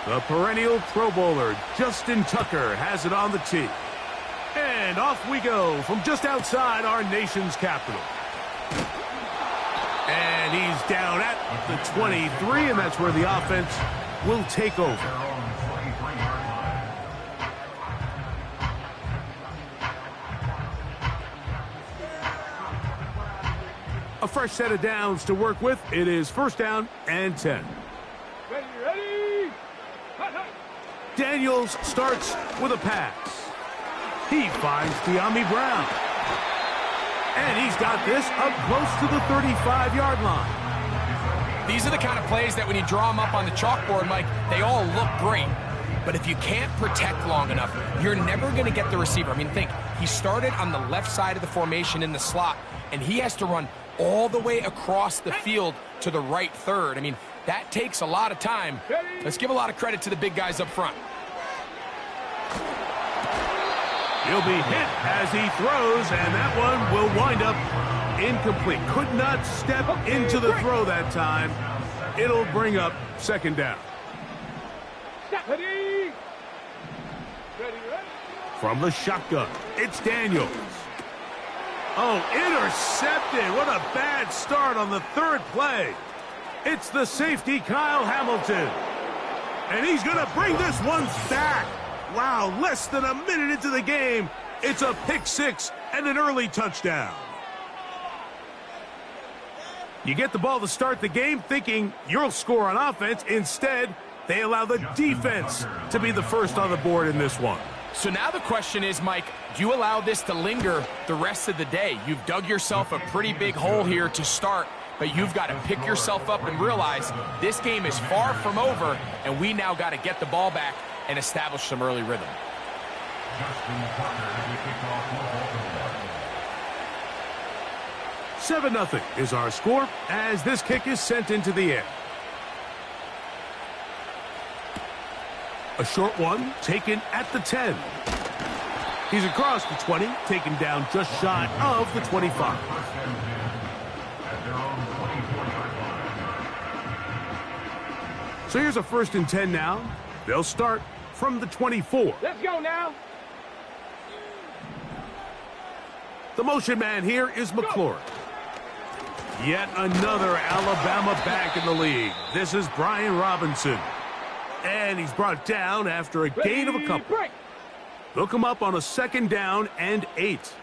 The perennial Pro Bowler, Justin Tucker, has it on the tee. And off we go from just outside our nation's capital. And he's down at the 23, and that's where the offense will take over. A fresh set of downs to work with. It is first down and 10. Ready. Daniels starts with a pass. He finds Dyami Brown. And he's got this up close to the 35-yard line. These are the kind of plays that when you draw them up on the chalkboard, Mike, they all look great. But if you can't protect long enough, you're never going to get the receiver. I mean, think, he started on the left side of the formation in the slot, and he has to run all the way across the field to the right third. I mean, that takes a lot of time. Let's give a lot of credit to the big guys up front. He'll be hit as he throws, and that one will wind up incomplete. Could not step into the throw that time. It'll bring up second down. Ready. From the shotgun, it's Daniels. Oh, intercepted. What a bad start on the third play. It's the safety, Kyle Hamilton. And he's going to bring this one back. Wow, less than a minute into the game. It's a pick six and an early touchdown. You get the ball to start the game thinking you'll score on offense. Instead, they allow the defense to be the first on the board in this one. So now the question is, Mike, do you allow this to linger the rest of the day? You've dug yourself a pretty big hole here to start, but you've got to pick yourself up and realize this game is far from over, and we now got to get the ball back and establish some early rhythm. 7-0 is our score as this kick is sent into the air. A short one taken at the 10. He's across the 20, taken down just shy of the 25. So here's a 1st and 10 now. They'll start from the 24. Let's go now. The motion man here is McLaurin. Yet another Alabama back in the league. This is Brian Robinson. And he's brought down after a gain of a couple. They'll come up on a 2nd down and 8.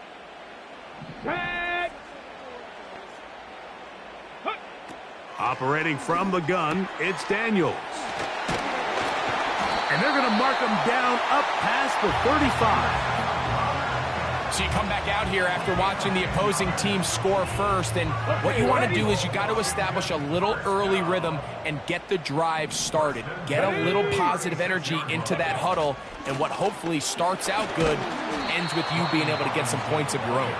Operating from the gun, it's Daniels. And they're going to mark him down up past the 35. So you come back out here after watching the opposing team score first, and what you want to do is you got to establish a little early rhythm and get the drive started. Get a little positive energy into that huddle, and what hopefully starts out good ends with you being able to get some points of your own.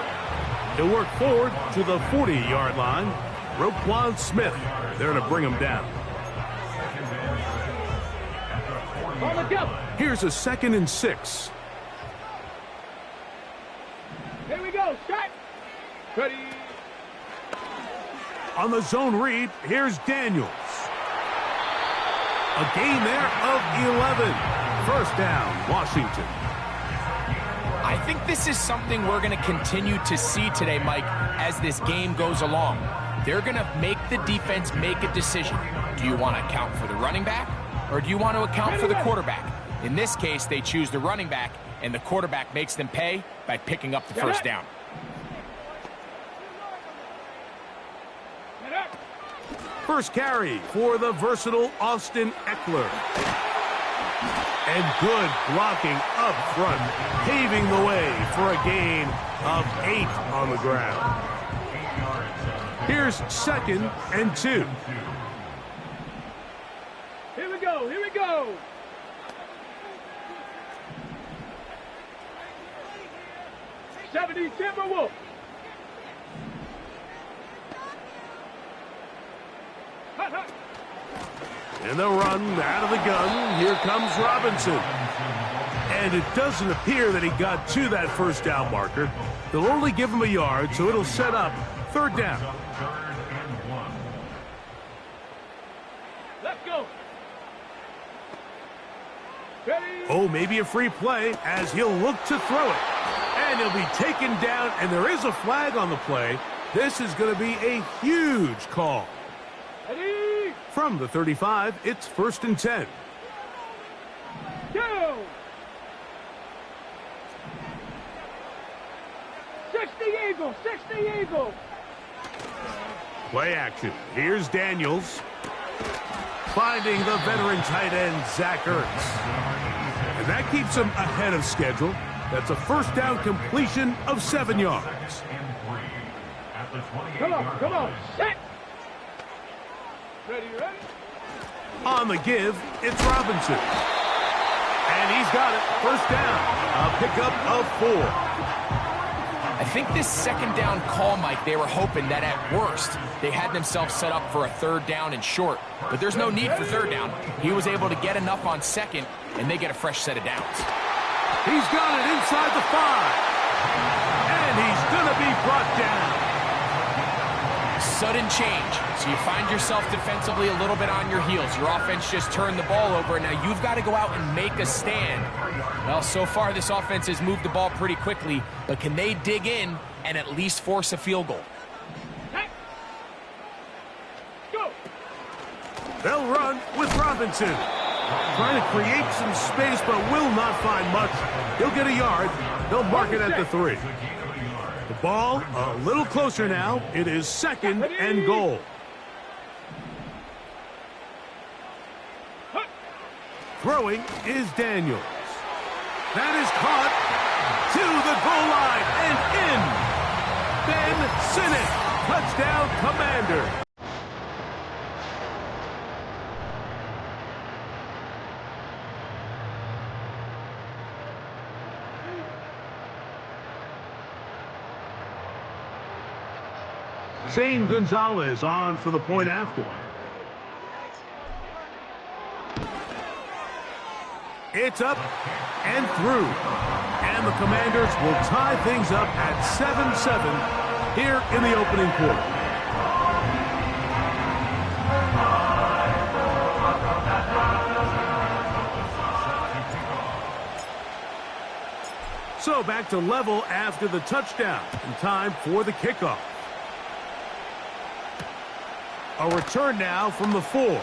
He'll work forward to the 40-yard line. Roquan Smith there to bring him down. Here's a 2nd and 6. Here we go. Shot. Ready. On the zone read, here's Daniels. A gain there of 11. First down, Washington. I think this is something we're going to continue to see today, Mike, as this game goes along. They're going to make the defense make a decision. Do you want to account for the running back, or do you want to account for the quarterback? In this case, they choose the running back, and the quarterback makes them pay by picking up the first down. First carry for the versatile Austin Eckler. And good blocking up front, paving the way for a gain of 8 on the ground. Here's 2nd and 2. Here we go. Here we go. Timberwolves. In the run, out of the gun, here comes Robinson. And it doesn't appear that he got to that first down marker. They'll only give him a yard, so it'll set up 3rd down. Let's go. Ready? Oh, maybe a free play as he'll look to throw it. And he'll be taken down, and there is a flag on the play. This is going to be a huge call. Ready? From the 35, it's 1st and 10. Go! 60 Eagle! 60 Eagle! Play action. Here's Daniels. Finding the veteran tight end, Zach Ertz. And that keeps him ahead of schedule. That's a first down completion of 7 yards. Come on, set! Ready? On the give, it's Robinson. And he's got it. First down. A pickup of 4. I think this second down call, Mike, they were hoping that at worst they had themselves set up for a 3rd down and short. But there's no need for 3rd down. He was able to get enough on 2nd, and they get a fresh set of downs. He's got it inside the 5. And he's going to be brought down. Sudden change. So you find yourself defensively a little bit on your heels. Your offense just turned the ball over, and now you've got to go out and make a stand. Well, so far this offense has moved the ball pretty quickly, but can they dig in and at least force a field goal? Go! They'll run with Robinson. Trying to create some space, but will not find much. He'll get a yard. They'll mark it at the 3. The ball a little closer now. It is 2nd and goal. Throwing is Daniels. That is caught to the goal line and in. Ben Sinnott, touchdown Commander. Zane Gonzalez on for the point after. It's up and through. And the Commanders will tie things up at 7-7 here in the opening quarter. So back to level after the touchdown. And time for the kickoff. A return now from the 4.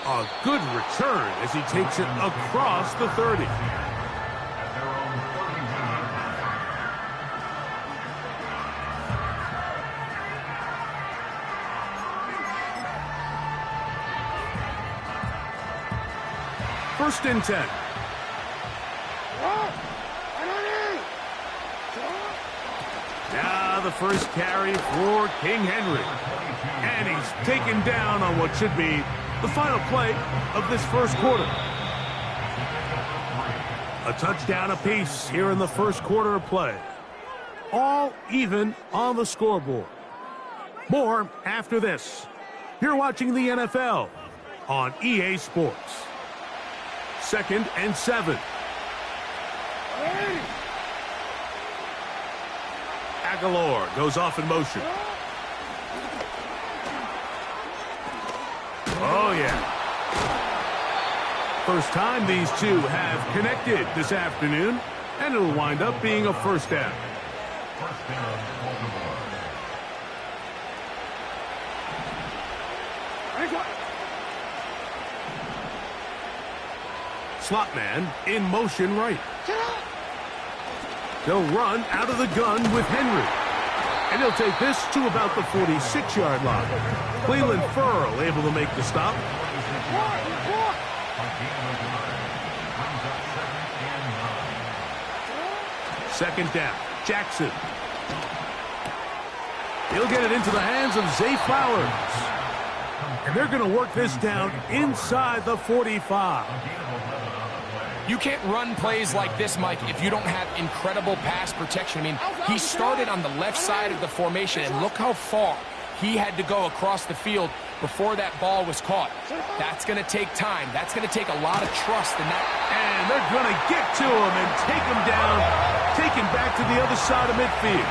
A good return as he takes it across the 30. First and 10. Now the first carry for King Henry. And he's taken down on what should be the final play of this first quarter. A touchdown apiece here in the first quarter of play. All even on the scoreboard. More after this. You're watching the NFL on EA Sports. 2nd and 7. Aguilar goes off in motion. Oh, yeah. First time these two have connected this afternoon, and it'll wind up being a first down. Slot man in motion right. They'll run out of the gun with Henry. And he'll take this to about the 46-yard line. Cleveland Ferrell able to make the stop. Second down. Jackson. He'll get it into the hands of Zay Flowers. And they're going to work this down inside the 45. You can't run plays like this, Mike, if you don't have incredible pass protection. I mean, he started on the left side of the formation, and look how far he had to go across the field before that ball was caught. That's going to take time. That's going to take a lot of trust in that. And they're going to get to him and take him down, take him back to the other side of midfield.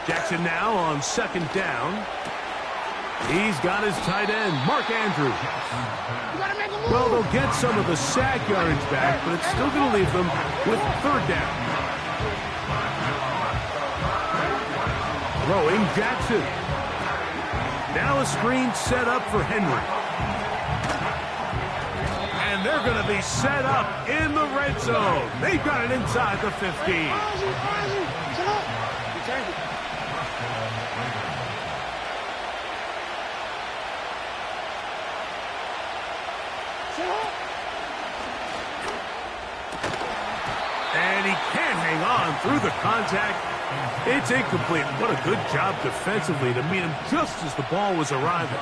Jackson now on second down. He's got his tight end, Mark Andrews. Well, they'll get some of the sack yardage back, but it's still going to leave them with third down. Throwing Jackson. Now a screen set up for Henry. And they're going to be set up in the red zone. They've got it inside the 15. And he can't hang on through the contact. It's incomplete. What a good job defensively to meet him just as the ball was arriving.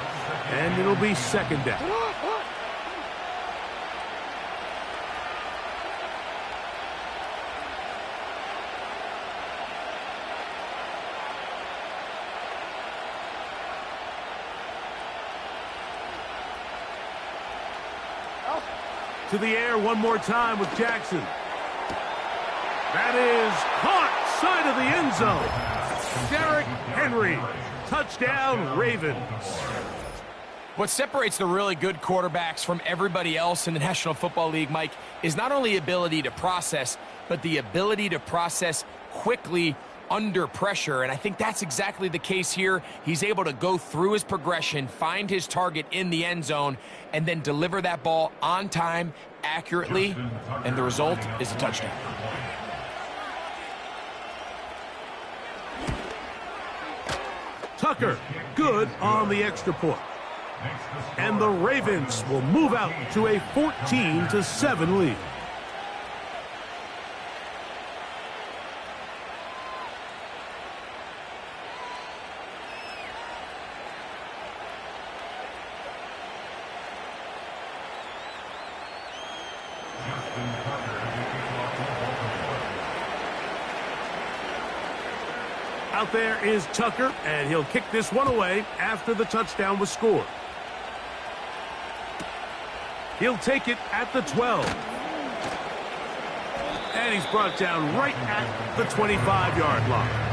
And it'll be second down. To the air one more time with Jackson. That is caught side of the end zone. Derrick Henry. Touchdown, Ravens. What separates the really good quarterbacks from everybody else in the National Football League, Mike, is not only ability to process, but the ability to process quickly under pressure, and I think that's exactly the case here. He's able to go through his progression, find his target in the end zone, and then deliver that ball on time, accurately, and the result is a touchdown. Tucker, good on the extra point. And the Ravens will move out to a 14-7 lead. Out there is Tucker, and he'll kick this one away after the touchdown was scored. He'll take it at the 12. And he's brought down right at the 25-yard line.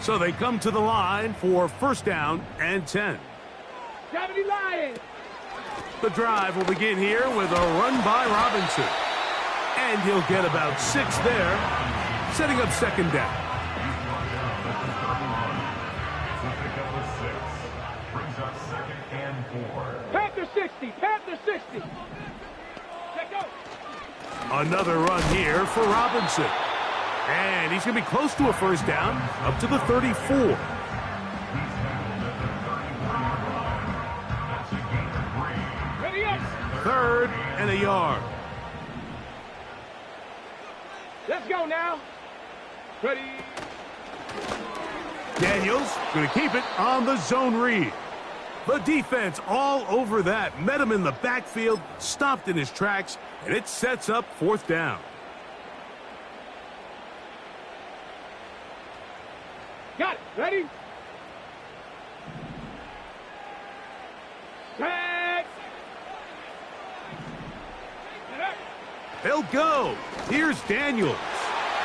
So they come to the line for first down and 10. 70 Lions. The drive will begin here with a run by Robinson. And he'll get about 6 there, setting up second down. Panther 60. Panther 60. Let go. Another run here for Robinson. And he's going to be close to a first down, up to the 34. Ready up. Third and a yard. Let's go now. Ready. Daniels going to keep it on the zone read. The defense all over that. Met him in the backfield, stopped in his tracks, and it sets up fourth down. Got it. Ready? Set. They'll go. Here's Daniels.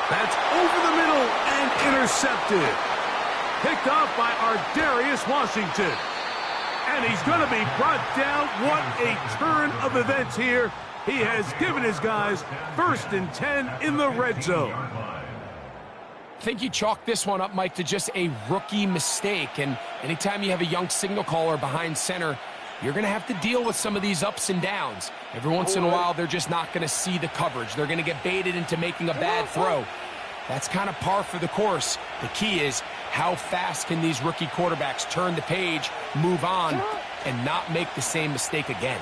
That's over the middle and intercepted. Picked off by Ardarius Washington. And he's going to be brought down. What a turn of events here. He has given his guys first and 10 in the red zone. I think you chalk this one up, Mike, to just a rookie mistake. And anytime you have a young signal caller behind center, you're going to have to deal with some of these ups and downs. Every once in a while, they're just not going to see the coverage. They're going to get baited into making a bad throw. That's kind of par for the course. The key is how fast can these rookie quarterbacks turn the page, move on, and not make the same mistake again.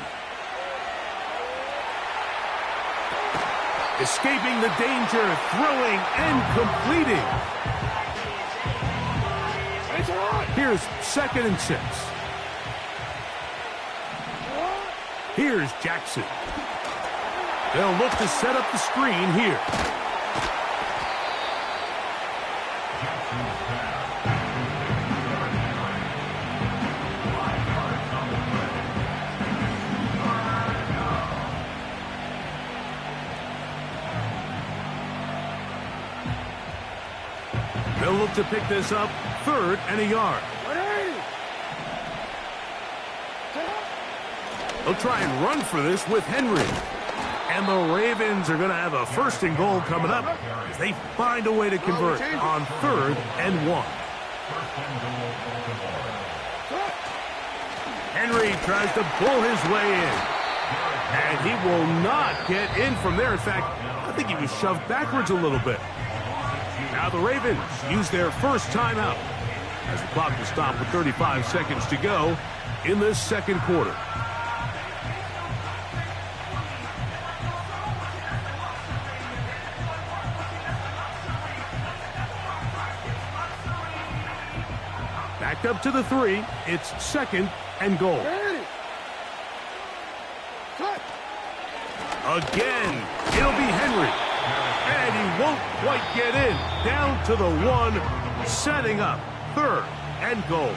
Escaping the danger, throwing and completing. Here's second and 6. Here's Jackson. They'll look to set up the screen here. to pick this up, 3rd and a yard. They'll try and run for this with Henry. And the Ravens are going to have a 1st and goal coming up as they find a way to convert on 3rd and 1. Henry tries to pull his way in. And he will not get in from there. In fact, I think he was shoved backwards a little bit. Now the Ravens use their first timeout as the clock will stop with 35 seconds to go in this 2nd quarter. Back up to the 3. It's 2nd and goal. Again, it'll be Henry. And he won't quite get in. Down to the 1, setting up 3rd and goal.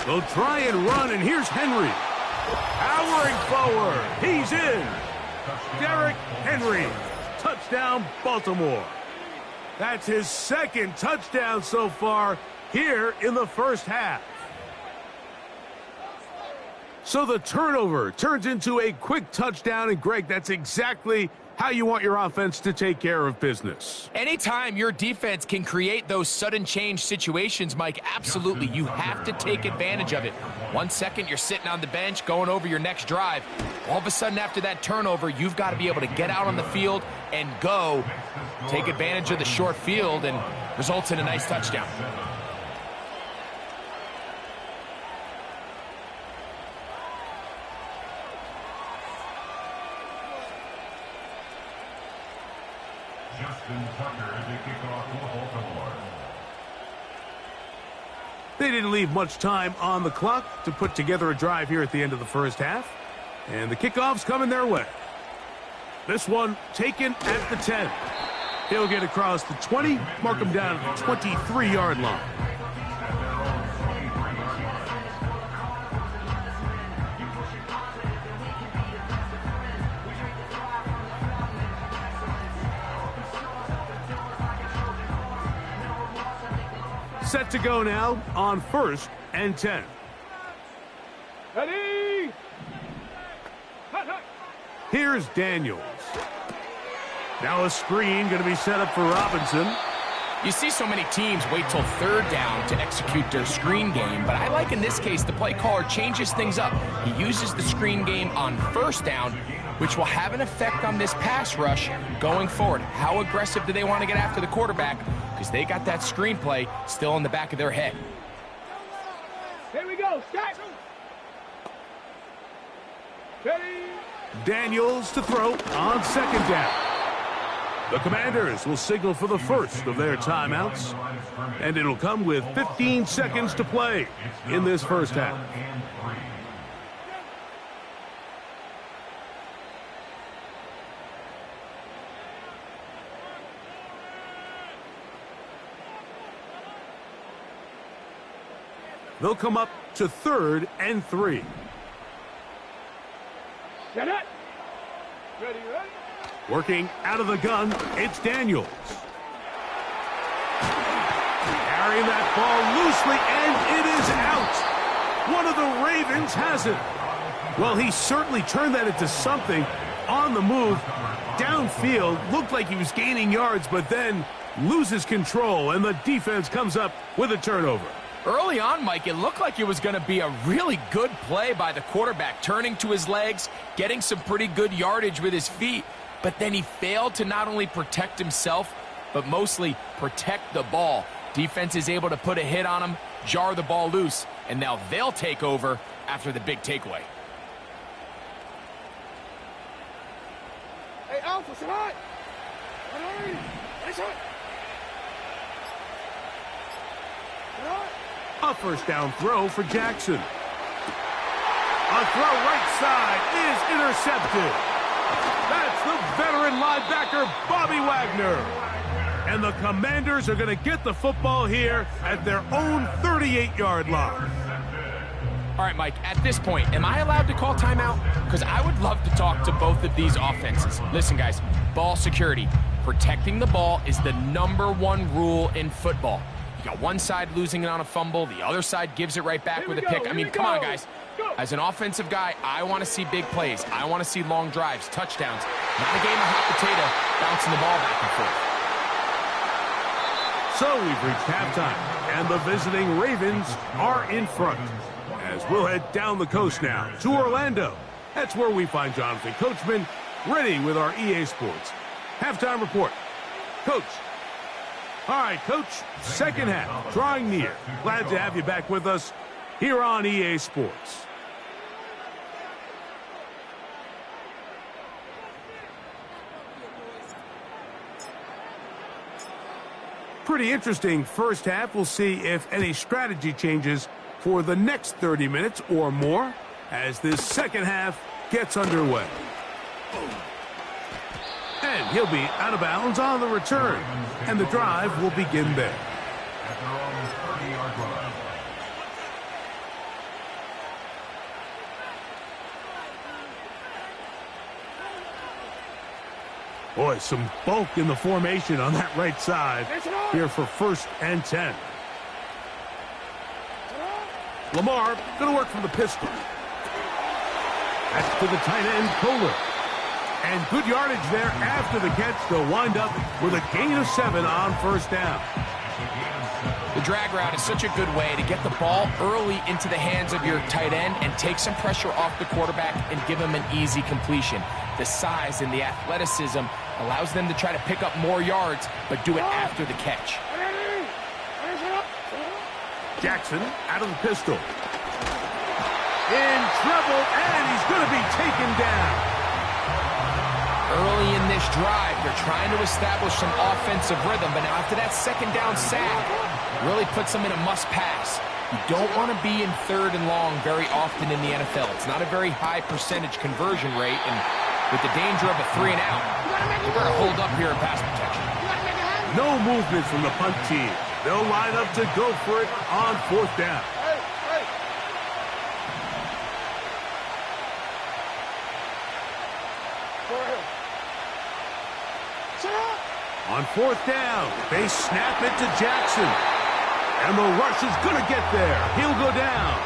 They'll try and run, and here's Henry. Powering forward. He's in. Derrick Henry. Touchdown, Baltimore. That's his 2nd touchdown so far here in the first half. So the turnover turns into a quick touchdown, and Greg, that's exactly how you want your offense to take care of business. Anytime your defense can create those sudden change situations, Mike, absolutely, you have to take advantage of it. 1 second, you're sitting on the bench, going over your next drive. All of a sudden, after that turnover, you've got to be able to get out on the field and go. Take advantage of the short field, and results in a nice touchdown. They didn't leave much time on the clock to put together a drive here at the end of the first half. And the kickoff's coming their way. This one taken at the 10. He'll get across the 20, mark him down at the 23-yard line. Set to go now on 1st and 10. Ready? Hut, hut. Here's Daniels. Now a screen going to be set up for Robinson. You see so many teams wait till 3rd down to execute their screen game, but I like in this case the play caller changes things up. He uses the screen game on 1st down, which will have an effect on this pass rush going forward. How aggressive do they want to get after the quarterback? Because they got that screenplay still in the back of their head. Here we go. Start. Ready? Daniels to throw on 2nd down. The Commanders will signal for the first of their timeouts, and it'll come with 15 seconds to play in this first half. They'll come up to 3rd and 3. Set it. Ready, ready. Working out of the gun, it's Daniels. Carrying that ball loosely, and it is out. One of the Ravens has it. Well, he certainly turned that into something on the move. Downfield, looked like he was gaining yards, but then loses control, and the defense comes up with a turnover. Early on, Mike, it looked like it was going to be a really good play by the quarterback, turning to his legs, getting some pretty good yardage with his feet, but then he failed to not only protect himself, but mostly protect the ball. Defense is able to put a hit on him, jar the ball loose, and now they'll take over after the big takeaway. Hey, Alpha, sit hot. Nice hot. Sit hot. A first down throw for Jackson. A throw right side is intercepted. That's the veteran linebacker, Bobby Wagner. And the Commanders are going to get the football here at their own 38-yard line. All right, Mike, at this point, am I allowed to call timeout? Because I would love to talk to both of these offenses. Listen, guys, ball security. Protecting the ball is the #1 rule in football. You got one side losing it on a fumble, the other side gives it right back with a pick. I mean, come on, guys. As an offensive guy, I want to see big plays. I want to see long drives, touchdowns. Not a game of hot potato, bouncing the ball back and forth. So we've reached halftime, and the visiting Ravens are in front. As we'll head down the coast now to Orlando. That's where we find Jonathan Coachman ready with our EA Sports halftime report. Coach. All right, Coach, second half, drawing near. Glad to have you back with us here on EA Sports. Pretty interesting first half. We'll see if any strategy changes for the next 30 minutes or more as this second half gets underway. And he'll be out of bounds on the return, and the drive will begin there. Boy, some bulk in the formation on that right side here for 1st and 10. Lamar going to work from the pistol. That's to the tight end, Kohler. And good yardage there after the catch. They'll wind up with a gain of 7 on first down. The drag route is such a good way to get the ball early into the hands of your tight end and take some pressure off the quarterback and give him an easy completion. The size and the athleticism allows them to try to pick up more yards, but do it after the catch. Jackson out of the pistol. In trouble, and he's going to be taken down. Early in this drive, they're trying to establish some offensive rhythm, but now after that second down sack, really puts them in a must-pass. You don't want to be in 3rd and long very often in the NFL. It's not a very high percentage conversion rate, and with the danger of a 3 and out, you better hold up here in pass protection. No movement from the punt team. They'll line up to go for it on 4th down. On 4th down, they snap it to Jackson. And the rush is going to get there. He'll go down.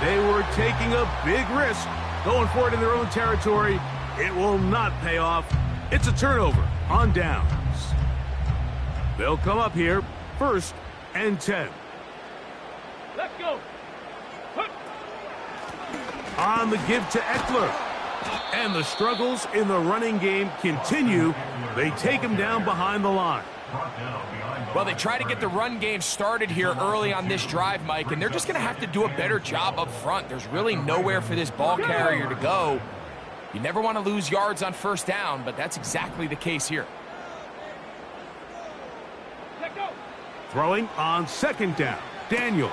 They were taking a big risk, going for it in their own territory. It will not pay off. It's a turnover on downs. They'll come up here, 1st and 10. Let's go. On the give to Eckler. And the struggles in the running game continue. They take him down behind the line. Well, they try to get the run game started here early on this drive, Mike, and they're just going to have to do a better job up front. There's really nowhere for this ball carrier to go. You never want to lose yards on 1st down, but that's exactly the case here. Throwing on 2nd down, Daniels.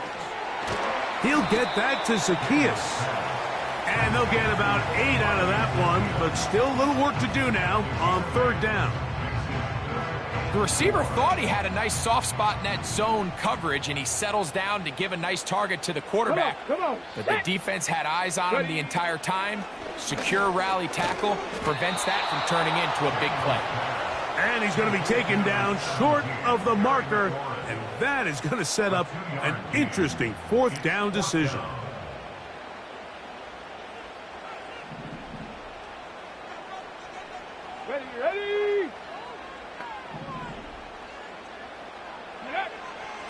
He'll get that to Zacchaeus. And they'll get about 8 out of that one, but still a little work to do now on 3rd down. The receiver thought he had a nice soft spot in that zone coverage, and he settles down to give a nice target to the quarterback. Come on. But the defense had eyes on him the entire time. Secure rally tackle prevents that from turning into a big play. And he's going to be taken down short of the marker, and that is going to set up an interesting 4th down decision. Ready.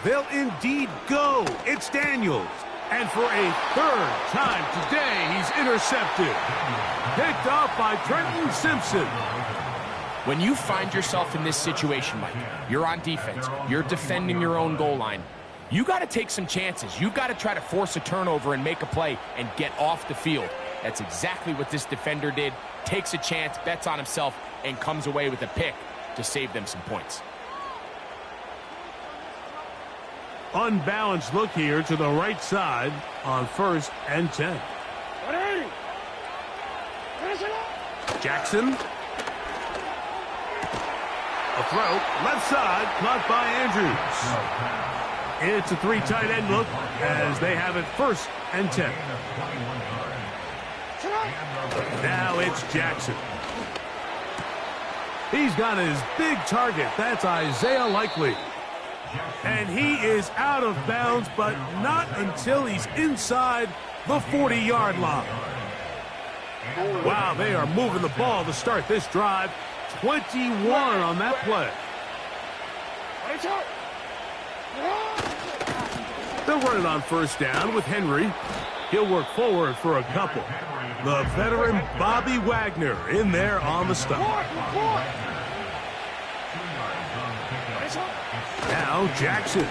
They'll indeed go. It's Daniels. And for a 3rd time today, he's intercepted. Picked off by Trenton Simpson. When you find yourself in this situation, Mike, you're on defense, you're defending your own goal line, you got to take some chances. You got to try to force a turnover and make a play and get off the field. That's exactly what this defender did. Takes a chance, bets on himself, and comes away with a pick to save them some points. Unbalanced look here to the right side on 1st and 10. Jackson. A throw, left side, caught by Andrews. It's a 3 tight end look as they have it 1st and 10. Now it's Jackson. He's got his big target. That's Isaiah Likely. And he is out of bounds, but not until he's inside the 40-yard line. Wow, they are moving the ball to start this drive. 21 on that play. They'll run it on 1st down with Henry. He'll work forward for a couple. The veteran Bobby Wagner in there on the stop. Now Jackson.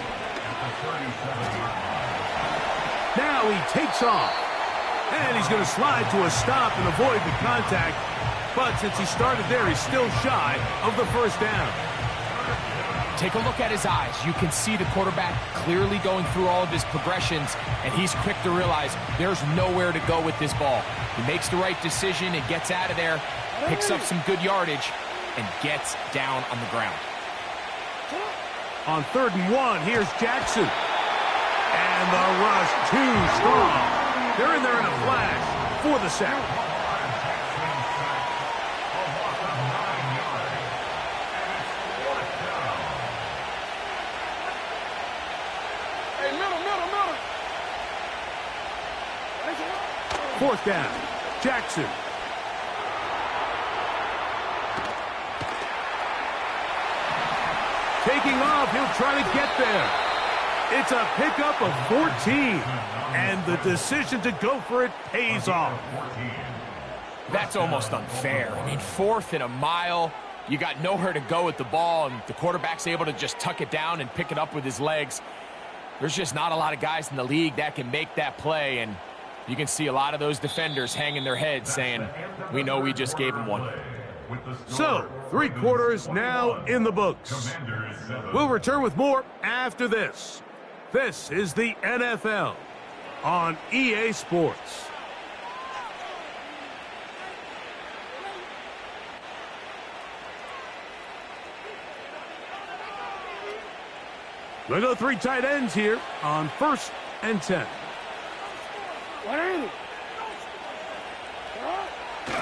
Now he takes off. And he's going to slide to a stop and avoid the contact. But since he started there, he's still shy of the 1st down. Take a look at his eyes. You can see the quarterback clearly going through all of his progressions, and he's quick to realize there's nowhere to go with this ball. He makes the right decision and gets out of there, picks up some good yardage, and gets down on the ground. On 3rd and 1, here's Jackson. And the rush too strong. They're in there in a flash for the sack. Fourth down, Jackson. Taking off, he'll try to get there. It's a pickup of 14, and the decision to go for it pays off. That's almost unfair. I mean, 4th and a mile, you got nowhere to go with the ball, and the quarterback's able to just tuck it down and pick it up with his legs. There's just not a lot of guys in the league that can make that play, and you can see a lot of those defenders hanging their heads saying, we know we just gave him one. So, 3 quarters now in the books. We'll return with more after this. This is the NFL on EA Sports. We'll go 3 tight ends here on 1st and 10.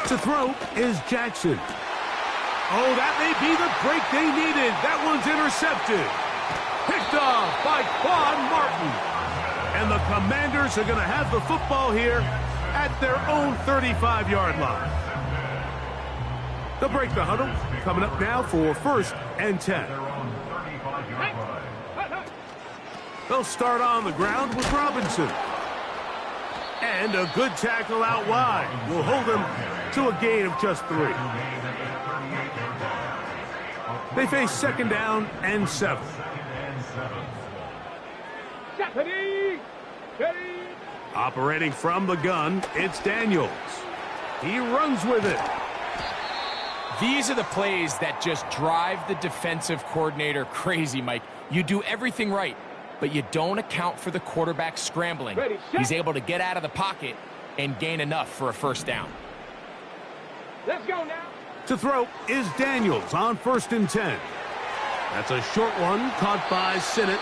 To throw is Jackson. Oh, that may be the break they needed. That one's intercepted. Picked off by Quan Martin. And the Commanders are going to have the football here at their own 35-yard line. They'll break the huddle. Coming up now for 1st and 10. They'll start on the ground with Robinson. And a good tackle out wide will hold them to a gain of just 3. They face 2nd down and 7. Operating from the gun, it's Daniels. He runs with it. These are the plays that just drive the defensive coordinator crazy, Mike. You do everything right, but you don't account for the quarterback scrambling. He's able to get out of the pocket and gain enough for a 1st down. Let's go now. To throw is Daniels on 1st and 10. That's a short one caught by Sinnott.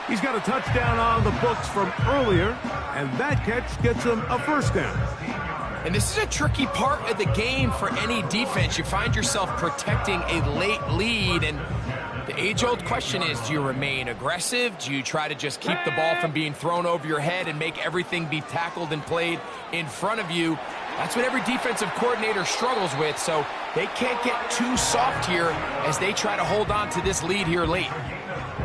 He's got a touchdown on the books from earlier, and that catch gets him a 1st down. And this is a tricky part of the game for any defense. You find yourself protecting a late lead, and the age-old question is, do you remain aggressive? Do you try to just keep the ball from being thrown over your head and make everything be tackled and played in front of you? That's what every defensive coordinator struggles with, so they can't get too soft here as they try to hold on to this lead here late.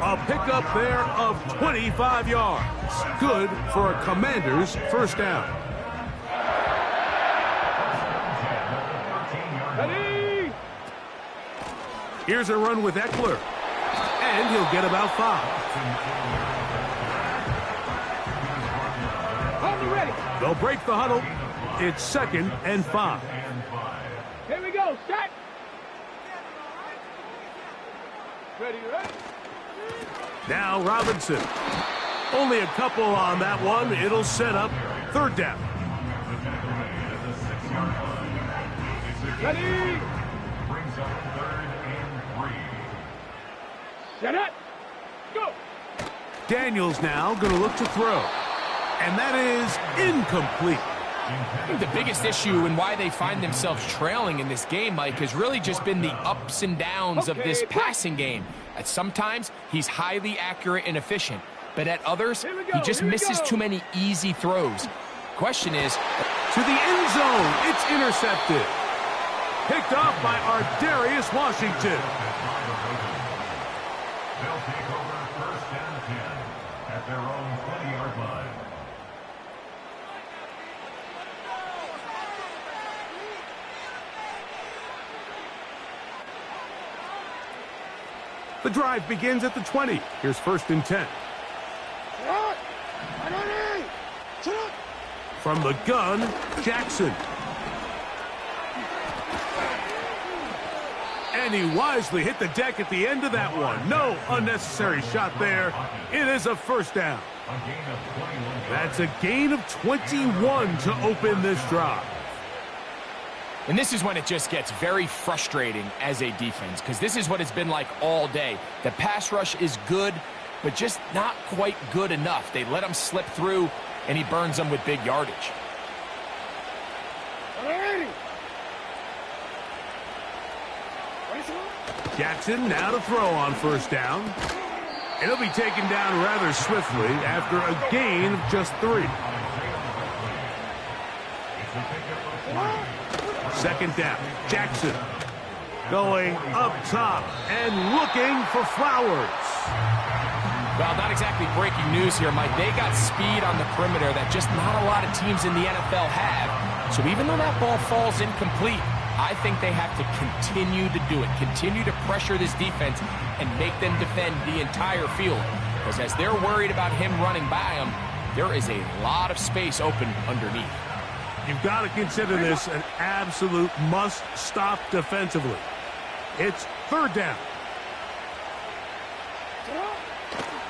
A pickup there of 25 yards. Good for a Commanders 1st down. Ready? Here's a run with Eckler. And he'll get about 5. Hold me ready. They'll break the huddle. It's 2nd and 5. Here we go. Set. Ready, ready. Now Robinson. Only a couple on that one. It'll set up third down. Ready. Brings up 3rd and 3. Set it. Go. Daniels now going to look to throw. And that is incomplete. I think the biggest issue and why they find themselves trailing in this game, Mike, has really just been the ups and downs of this passing game. At sometimes, he's highly accurate and efficient, but at others, he just misses too many easy throws. Question is, to the end zone, it's intercepted. Picked off by Ardarius Washington. They'll take over 1st and 10 at their own 20-yard line. The drive begins at the 20. Here's 1st and 10. From the gun, Jackson. And he wisely hit the deck at the end of that one. No unnecessary shot there. It is a 1st down. That's a gain of 21 to open this drive. and this is when it just gets very frustrating as a defense, because this is what it's been like all day. The pass rush is good, but just not quite good enough. They let him slip through, and he burns them with big yardage. Jackson now to throw on 1st down. It'll be taken down rather swiftly after a gain of just 3. 2nd down. Jackson going up top and looking for Flowers. Well, not exactly breaking news here, Mike. They got speed on the perimeter that just not a lot of teams in the NFL have. So even though that ball falls incomplete, I think they have to continue to do it, continue to pressure this defense and make them defend the entire field. Because as they're worried about him running by them, there is a lot of space open underneath. You've got to consider this an absolute must-stop defensively. It's 3rd down.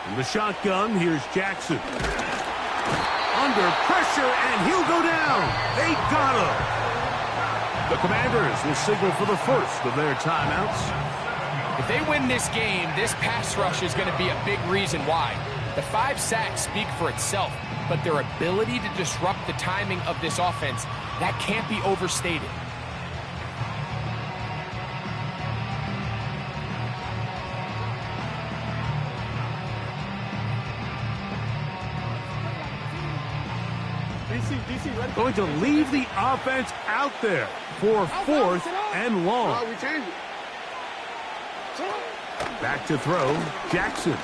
From the shotgun, here's Jackson. Under pressure, and he'll go down. They got him. The Commanders will signal for the first of their timeouts. If they win this game, this pass rush is going to be a big reason why. The 5 sacks speak for itself, but their ability to disrupt the timing of this offense, that can't be overstated. DC, ready? Going to leave the offense out there for 4th and long. We change it. Back to throw, Jackson.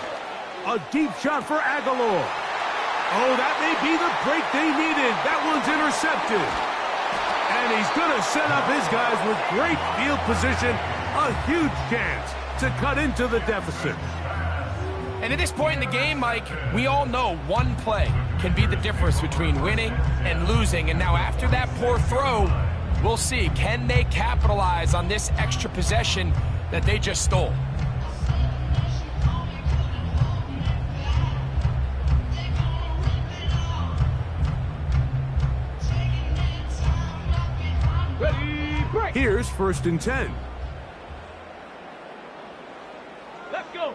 A deep shot for Aguilar. Oh, that may be the break they needed. That one's intercepted. And he's going to set up his guys with great field position. A huge chance to cut into the deficit. And at this point in the game, Mike, we all know one play can be the difference between winning and losing. And now after that poor throw, we'll see, can they capitalize on this extra possession that they just stole? Ready, break. Here's 1st and 10. Let's go.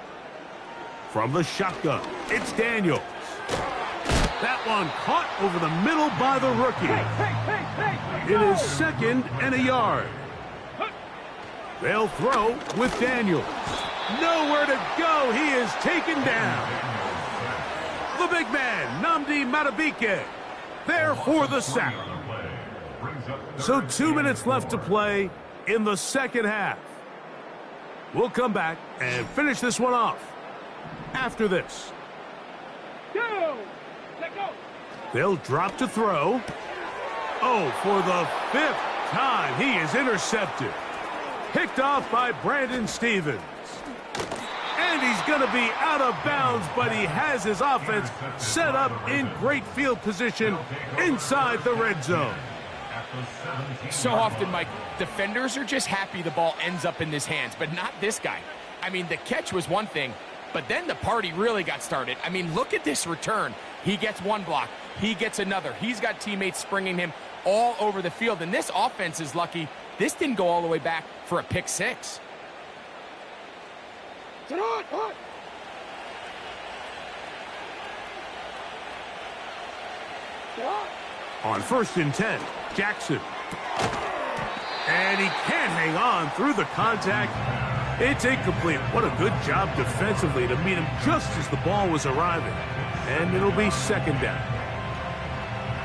From the shotgun, it's Daniels. That one caught over the middle by the rookie. Hey. It is 2nd and a yard. They'll throw with Daniels. Nowhere to go. He is taken down. The big man, Nnamdi Madubuike, there for the sack. So 2 minutes left to play in the 2nd half. We'll come back and finish this one off after this. Go. Let go. They'll drop to throw. Oh, for the 5th time, he is intercepted. Picked off by Brandon Stephens. And he's going to be out of bounds, but he has his offense set up in great field position inside the red zone. So often, Mike, defenders are just happy the ball ends up in his hands, but not this guy. I mean, the catch was one thing, But then the party really got started. I mean, look at this return. He gets one block. He gets another. He's got teammates springing him all over the field. And this offense is lucky this didn't go all the way back for a pick six. On 1st and 10, Jackson. And he can't hang on through the contact. It's incomplete. What a good job defensively to meet him just as the ball was arriving. And it'll be 2nd down.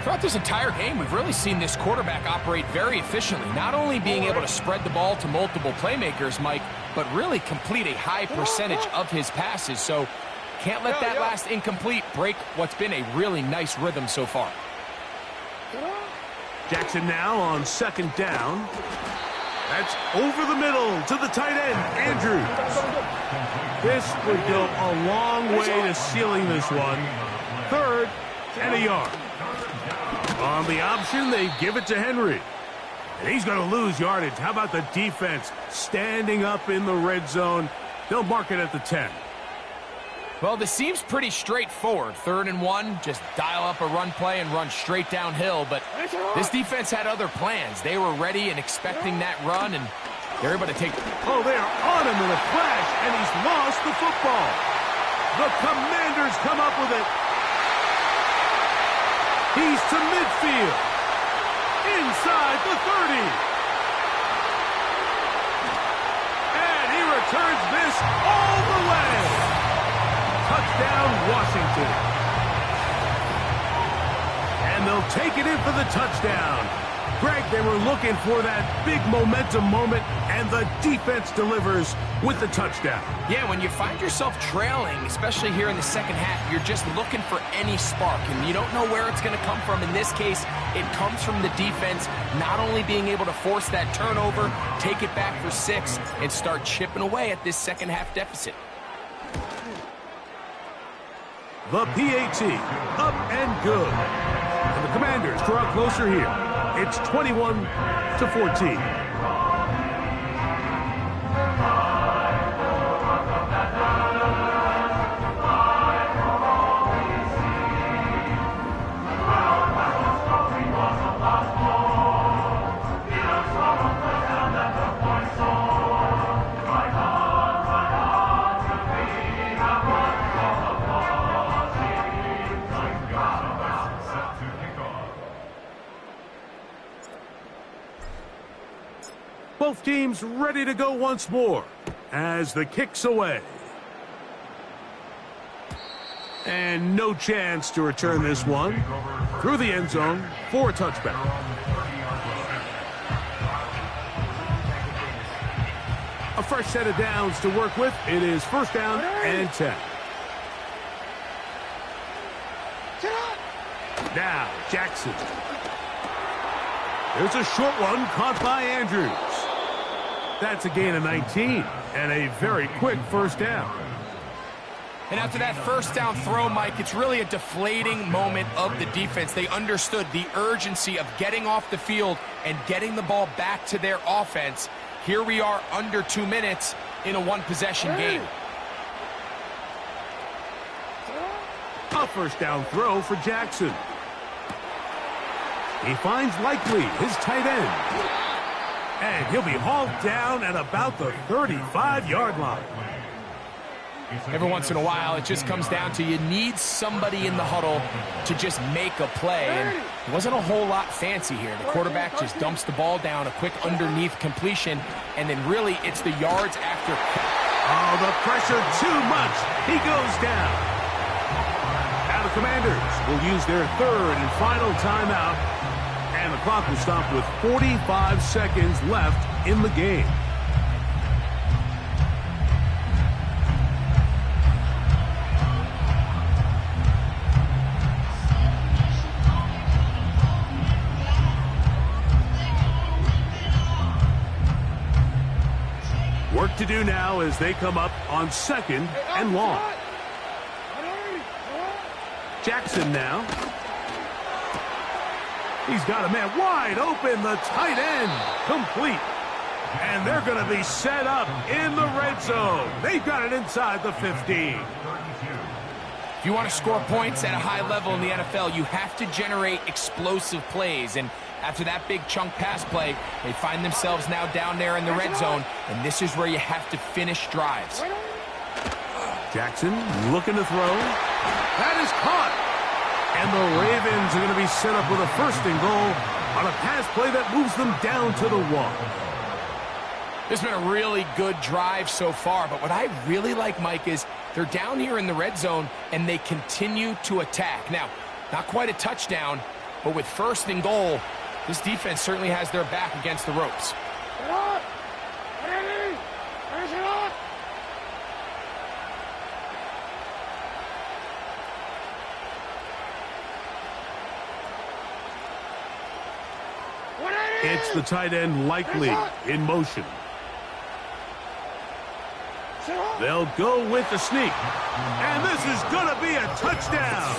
Throughout this entire game, we've really seen this quarterback operate very efficiently, not only being able to spread the ball to multiple playmakers, Mike, but really complete a high percentage of his passes. So can't let that last incomplete break what's been a really nice rhythm so far. Jackson now on 2nd down. That's over the middle to the tight end, Andrews. This would go a long way to sealing this one. 3rd and a yard. On the option, they give it to Henry. And he's going to lose yardage. How about the defense standing up in the red zone? They'll mark it at the 10. Well, this seems pretty straightforward. 3rd and 1, just dial up a run play and run straight downhill. But this defense had other plans. They were ready and expecting that run, and they're able to take... Oh, they are on him in a flash, and he's lost the football. The Commanders come up with it. He's to midfield. Inside the 30. And he returns this all the way. Touchdown, Washington. And they'll take it in for the touchdown. Greg, they were looking for that big momentum moment, and the defense delivers with the touchdown. Yeah, when you find yourself trailing, especially here in the second half, you're just looking for any spark, and you don't know where it's going to come from. In this case, it comes from the defense not only being able to force that turnover, take it back for 6, and start chipping away at this second half deficit. The PAT, up and good. And the Commanders draw closer here. It's 21-14. Both teams ready to go once more as the kick's away. And no chance to return this one through the end zone for a touchback. A fresh set of downs to work with. It is 1st down and 10. Now, Jackson. There's a short one caught by Andrews. That's a gain of 19 and a very quick 1st down. And after that 1st down throw, Mike, it's really a deflating moment of the defense. They understood the urgency of getting off the field and getting the ball back to their offense. Here we are under 2 minutes in a one-possession game. A 1st down throw for Jackson. He finds Likely, his tight end. And he'll be hauled down at about the 35-yard line. Every once in a while, it just comes down to you need somebody in the huddle to just make a play. And it wasn't a whole lot fancy here. The quarterback just dumps the ball down, a quick underneath completion, and then really it's the yards after. Oh, the pressure too much. He goes down. Now the Commanders will use their 3rd and final timeout. And the clock will stop with 45 seconds left in the game. Work to do now as they come up on 2nd and long. Jackson now. He's got a man wide open, the tight end, complete. And they're going to be set up in the red zone. They've got it inside the 15. If you want to score points at a high level in the NFL, you have to generate explosive plays. And after that big chunk pass play, they find themselves now down there in the red zone. And this is where you have to finish drives. Jackson looking to throw. That is caught. And the Ravens are going to be set up with a 1st and goal on a pass play that moves them down to the 1. This has been a really good drive so far, but what I really like, Mike, is they're down here in the red zone, and they continue to attack. Now, not quite a touchdown, but with 1st and goal, this defense certainly has their back against the ropes. It's the tight end Likely in motion. They'll go with the sneak. And this is going to be a touchdown.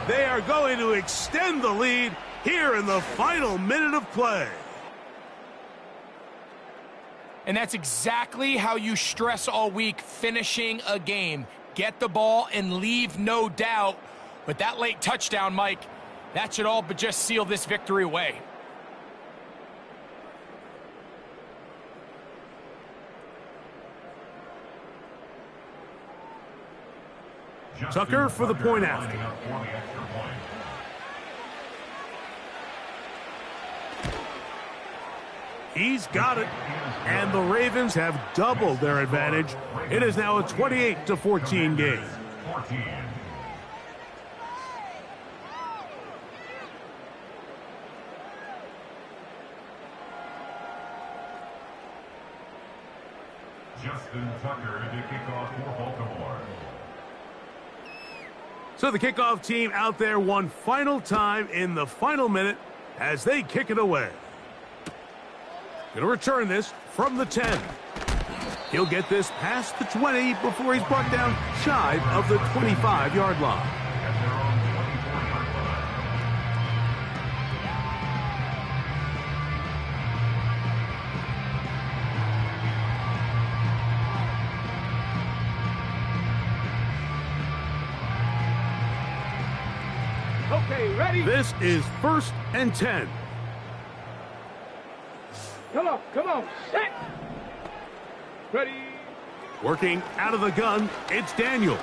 They are going to extend the lead here in the final minute of play. And that's exactly how you stress all week, finishing a game. Get the ball and leave no doubt. But that late touchdown, Mike, that should all but just seal this victory away. Tucker for the point after. He's got it. And the Ravens have doubled their advantage. It is now a 28-14 game. Justin Tucker to kick off for Baltimore. So the kickoff team out there one final time in the final minute as they kick it away. Going to return this from the 10. He'll get this past the 20 before he's brought down shy of the 25-yard line. Okay, ready? This is 1st and 10. Come on, set. Ready. Working out of the gun, it's Daniels.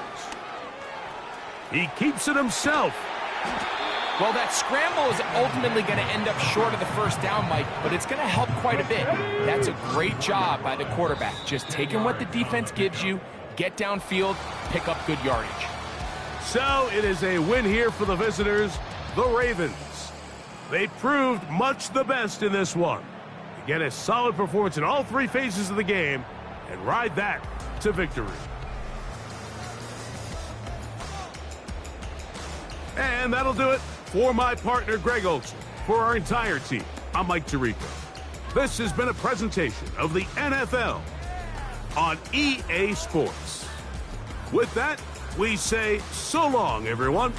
He keeps it himself. Well, that scramble is ultimately going to end up short of the 1st down, Mike, but it's going to help quite a bit. That's a great job by the quarterback. Just taking what the defense gives you, get downfield, pick up good yardage. So it is a win here for the visitors, the Ravens. They proved much the best in this one. Get a solid performance in all 3 phases of the game and ride that to victory. And that'll do it for my partner, Greg Olson. For our entire team, I'm Mike Tirico. This has been a presentation of the NFL on EA Sports. With that, we say so long, everyone.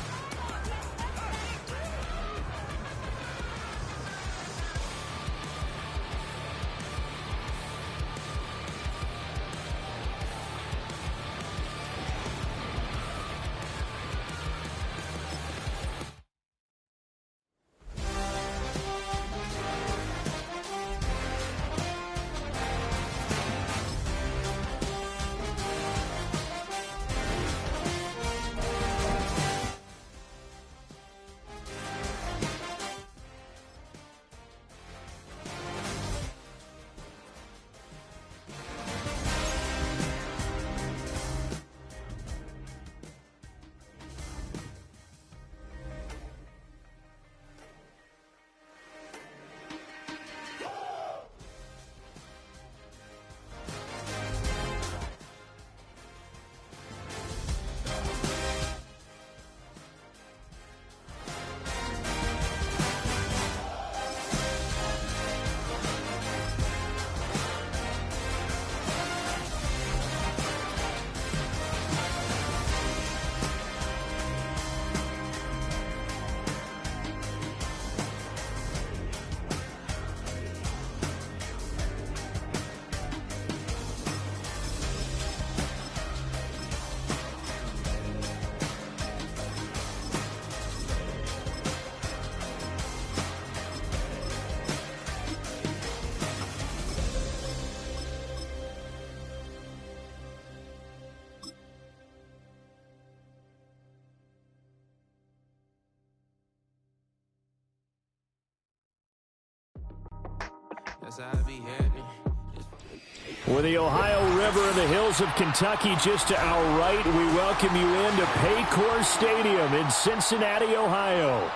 With the Ohio River and the hills of Kentucky just to our right, we welcome you into Paycor Stadium in Cincinnati, Ohio.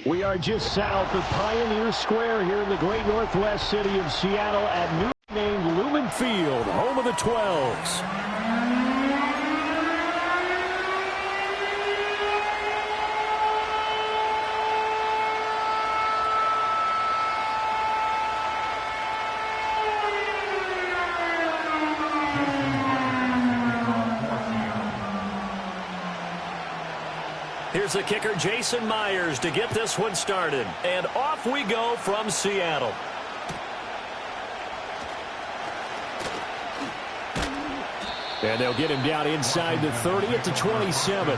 We are just south of Pioneer Square here in the great northwest city of Seattle at newly named Lumen Field, home of the 12s. Here's the kicker, Jason Myers, to get this one started. And off we go from Seattle. And they'll get him down inside the 30 at the 27.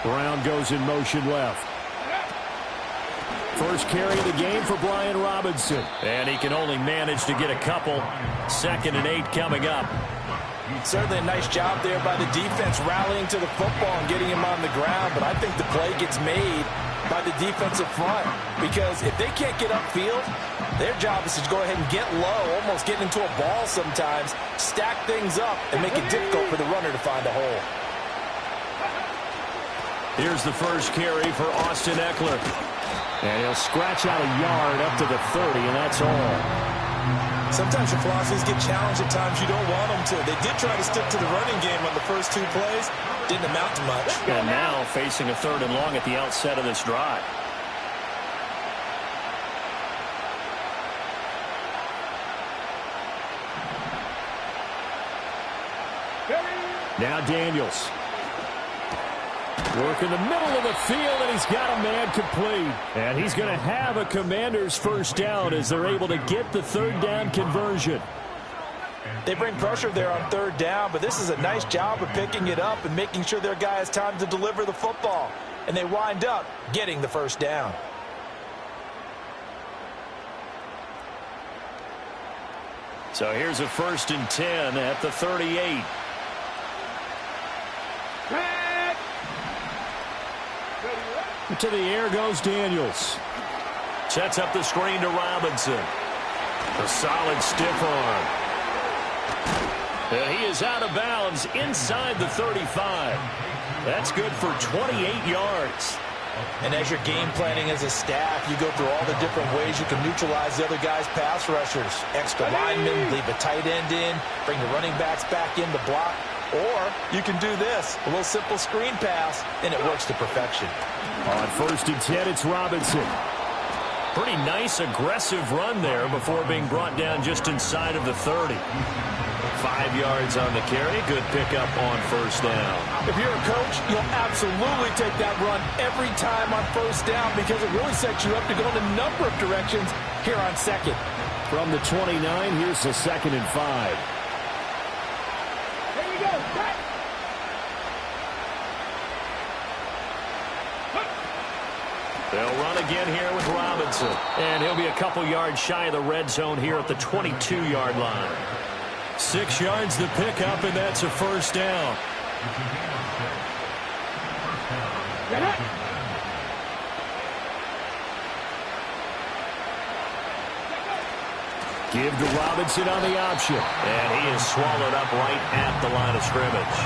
Brown goes in motion left. First carry of the game for Brian Robinson. And he can only manage to get a couple. 2nd and 8 coming up. Certainly a nice job there by the defense rallying to the football and getting him on the ground. But I think the play gets made by the defensive front. Because if they can't get upfield, their job is to go ahead and get low, almost get into a ball sometimes, stack things up, and make it difficult for the runner to find a hole. Here's the first carry for Austin Ekeler. And he'll scratch out a yard up to the 30, and that's all. Sometimes your philosophies get challenged at times you don't want them to. They did try to stick to the running game on the first 2 plays. Didn't amount to much. And now facing a 3rd and long at the outset of this drive. Now Daniels. Work in the middle of the field, and he's got a man complete. And he's going to have a Commander's first down as they're able to get the 3rd down conversion. They bring pressure there on 3rd down, but this is a nice job of picking it up and making sure their guy has time to deliver the football. And they wind up getting the first down. So here's a 1st and 10 at the 38. To the air goes Daniels. Sets up the screen to Robinson. A solid stiff arm. And he is out of bounds inside the 35. That's good for 28 yards. And as you're game planning as a staff, you go through all the different ways you can neutralize the other guy's pass rushers. Extra linemen, leave a tight end in, bring the running backs back in to block. Or you can do this, a little simple screen pass, and it works to perfection. On 1st and 10, it's Robinson. Pretty nice, aggressive run there before being brought down just inside of the 30. 5 yards on the carry. Good pickup on 1st down. If you're a coach, you'll absolutely take that run every time on 1st down because it really sets you up to go in a number of directions here on 2nd. From the 29, here's the 2nd and 5. They'll run again here with Robinson. And he'll be a couple yards shy of the red zone here at the 22-yard line. 6 yards the pickup, and that's a first down. Give to Robinson on the option. And he is swallowed up right at the line of scrimmage.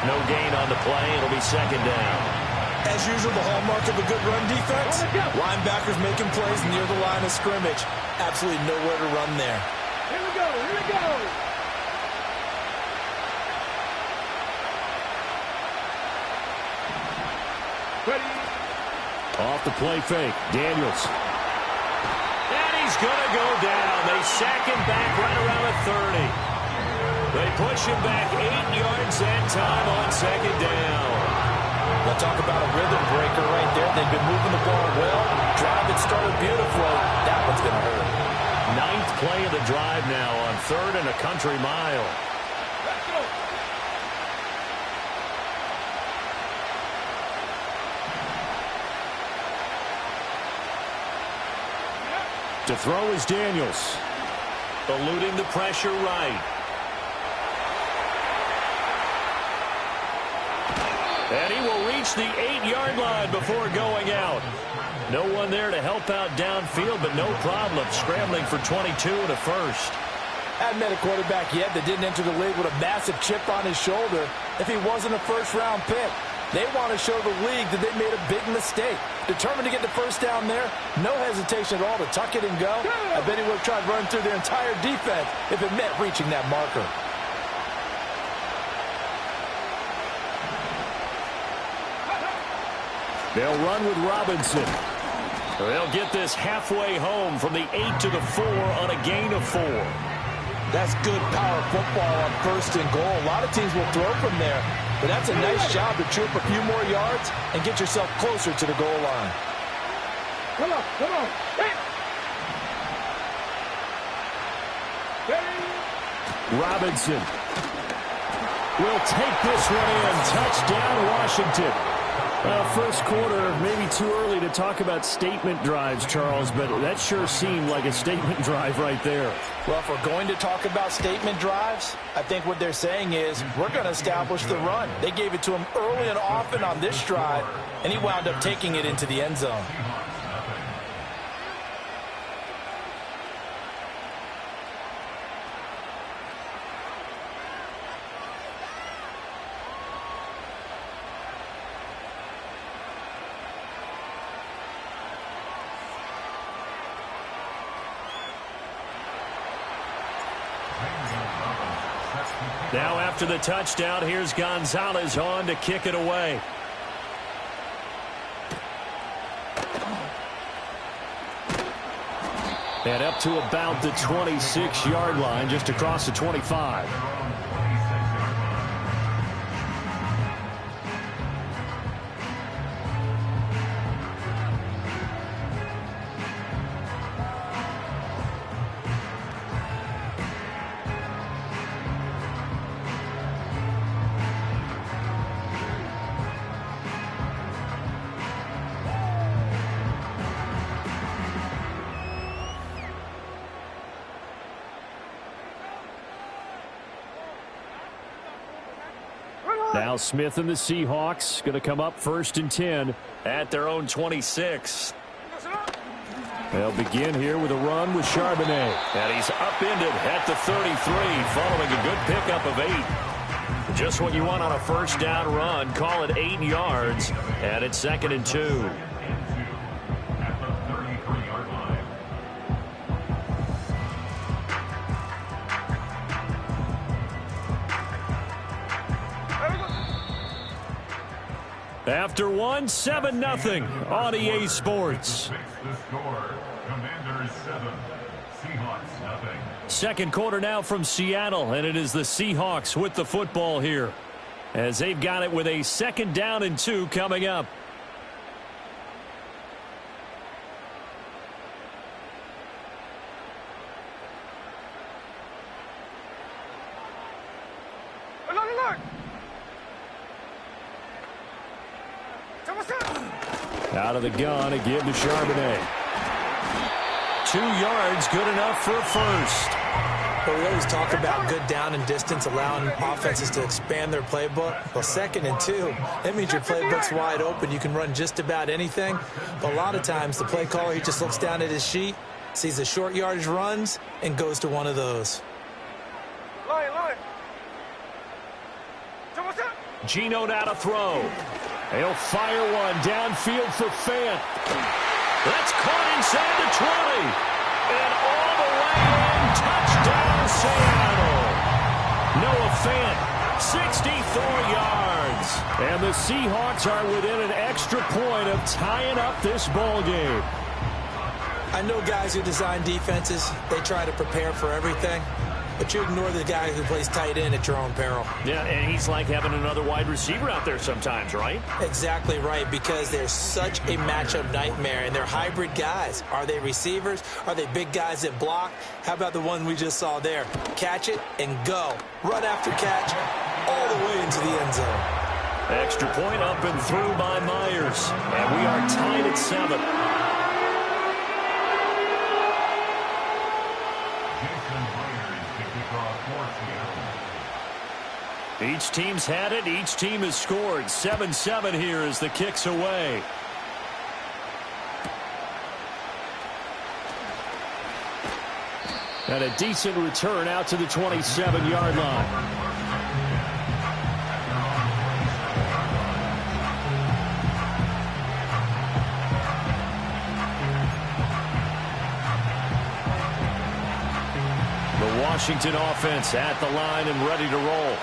No gain on the play. It'll be second down. As usual, the hallmark of a good run defense, linebackers making plays near the line of scrimmage. Absolutely nowhere to run there. Here we go, here we go. Ready. Off the play fake, Daniels. And he's going to go down. They sack him back right around the 30. They push him back 8 yards that time on second down. We'll talk about a rhythm breaker right there. They've been moving the ball well. Drive it started beautifully. That one's going to hurt. 9th play of the drive now on 3rd and a country mile. Let's go. To throw is Daniels. Eluding the pressure right. And he will reach the 8-yard line before going out. No one there to help out downfield, but no problem scrambling for 22 and a first. Hadn't met a quarterback yet that didn't enter the league with a massive chip on his shoulder if he wasn't a first-round pick. They want to show the league that they made a big mistake. Determined to get the first down there, no hesitation at all to tuck it and go. I bet he would have tried running through their entire defense if it meant reaching that marker. They'll run with Robinson. They'll get this halfway home from the 8 to the 4 on a gain of 4. That's good power football on 1st and goal. A lot of teams will throw from there, but that's a nice job to troop a few more yards and get yourself closer to the goal line. Come on, come on. Hit. Ready. Robinson will take this one in. Touchdown, Washington. First quarter, maybe too early to talk about statement drives, Charles, but that sure seemed like a statement drive right there. Well, if we're going to talk about statement drives, I think what they're saying is we're going to establish the run. They gave it to him early and often on this drive, and he wound up taking it into the end zone. Now after the touchdown, here's Gonzalez on to kick it away. And up to about the 26-yard line, just across the 25. Now Smith and the Seahawks going to come up 1st and 10 at their own 26. They'll begin here with a run with Charbonnet. And he's upended at the 33 following a good pickup of 8. Just what you want on a first down run. Call it 8 yards. And it's 2nd and 2. After one, 7-0 on EA Sports. The score, Commanders 7, Seahawks nothing. Second quarter now from Seattle, and it is the Seahawks with the football here as they've got it with a 2nd down and 2 coming up. Out of the gun, again to Charbonnet. 2 yards, good enough for a first. Well, we always talk about good down and distance, allowing offenses to expand their playbook. Well, 2nd and 2, that means your playbook's wide open. You can run just about anything. But a lot of times, the play caller, he just looks down at his sheet, sees the short yardage runs, and goes to one of those. Geno now to throw. He'll fire one downfield for Fant. That's caught inside the 20. And all the way in, touchdown Seattle. Noah Fant, 64 yards. And the Seahawks are within an extra point of tying up this ball game. I know guys who design defenses, they try to prepare for everything. But you ignore the guy who plays tight end at your own peril. Yeah, and he's like having another wide receiver out there sometimes, right? Exactly right, because they're such a matchup nightmare, and they're hybrid guys. Are they receivers? Are they big guys that block? How about the one we just saw there? Catch it and go. Run after catch all the way into the end zone. Extra point up and through by Myers. And we are tied at 7. Each team's had it. Each team has scored. 7-7 here as the kick's away. And a decent return out to the 27-yard line. The Washington offense at the line and ready to roll.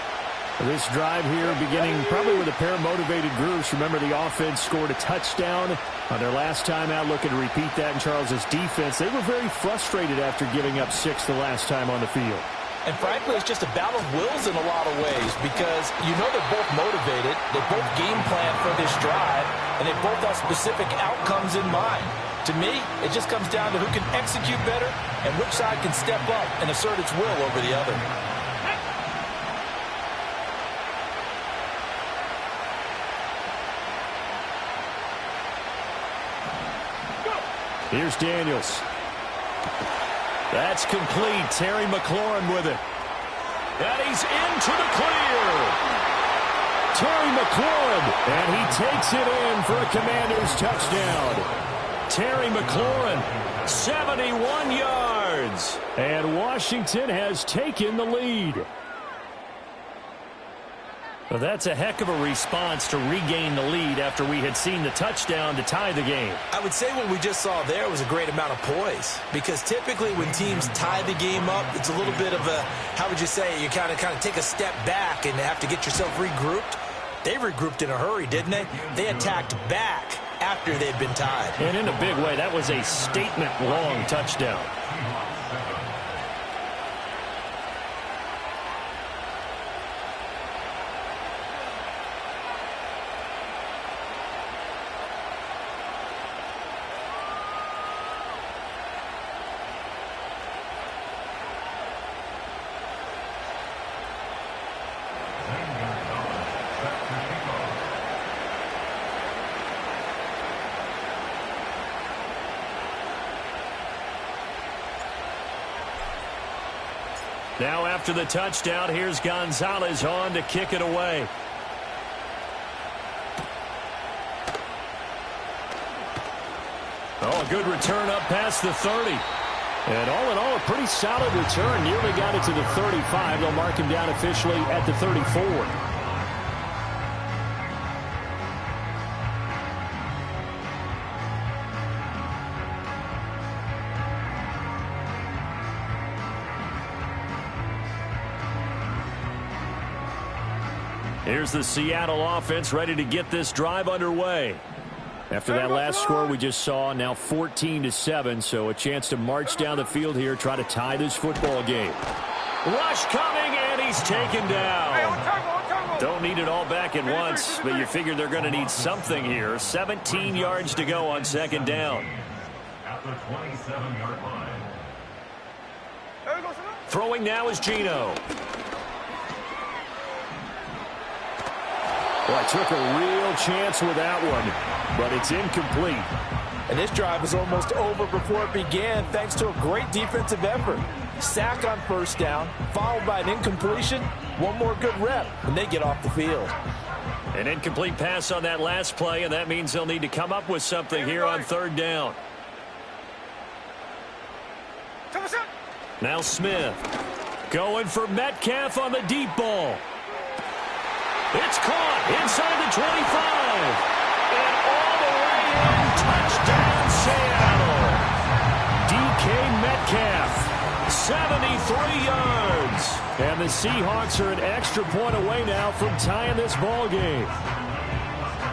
This drive here beginning probably with a pair of motivated groups. Remember, the offense scored a touchdown on their last time out. Looking to repeat that in Charles's defense. They were very frustrated after giving up 6 the last time on the field. And frankly, it's just a battle of wills in a lot of ways, because you know they're both motivated. They both game plan for this drive, and they both have specific outcomes in mind. To me, it just comes down to who can execute better and which side can step up and assert its will over the other. Here's Daniels. That's complete. Terry McLaurin with it. And he's into the clear. Terry McLaurin. And he takes it in for a Commanders touchdown. Terry McLaurin, 71 yards. And Washington has taken the lead. Well, that's a heck of a response to regain the lead after we had seen the touchdown to tie the game. I would say what we just saw there was a great amount of poise, because typically when teams tie the game up, it's a little bit of a, how would you say, you kind of take a step back and have to get yourself regrouped. They regrouped in a hurry, didn't they? They attacked back after they'd been tied. And in a big way, that was a statement-long touchdown. Now after the touchdown, here's Gonzalez on to kick it away. Oh, a good return up past the 30. And all in all, a pretty solid return. Nearly got it to the 35. They'll mark him down officially at the 34. Here's the Seattle offense ready to get this drive underway. After that last score we just saw, now 14-7, so a chance to march down the field here, try to tie this football game. Rush coming, and he's taken down. Don't need it all back at once, but you figure they're going to need something here. 17 yards to go on second down. At the 27-yard line. Throwing now is Geno. Well, I took a real chance with that one. but it's incomplete. And this drive is almost over before it began thanks to a great defensive effort. Sack on first down, followed by an incompletion. One more good rep, and they get off the field. An incomplete pass on that last play, and that means they'll need to come up with something here on third down. Now Smith going for Metcalf on the deep ball. It's caught inside the 25. And all the way in, touchdown Seattle. DK Metcalf, 73 yards. And the Seahawks are an extra point away now from tying this ball game.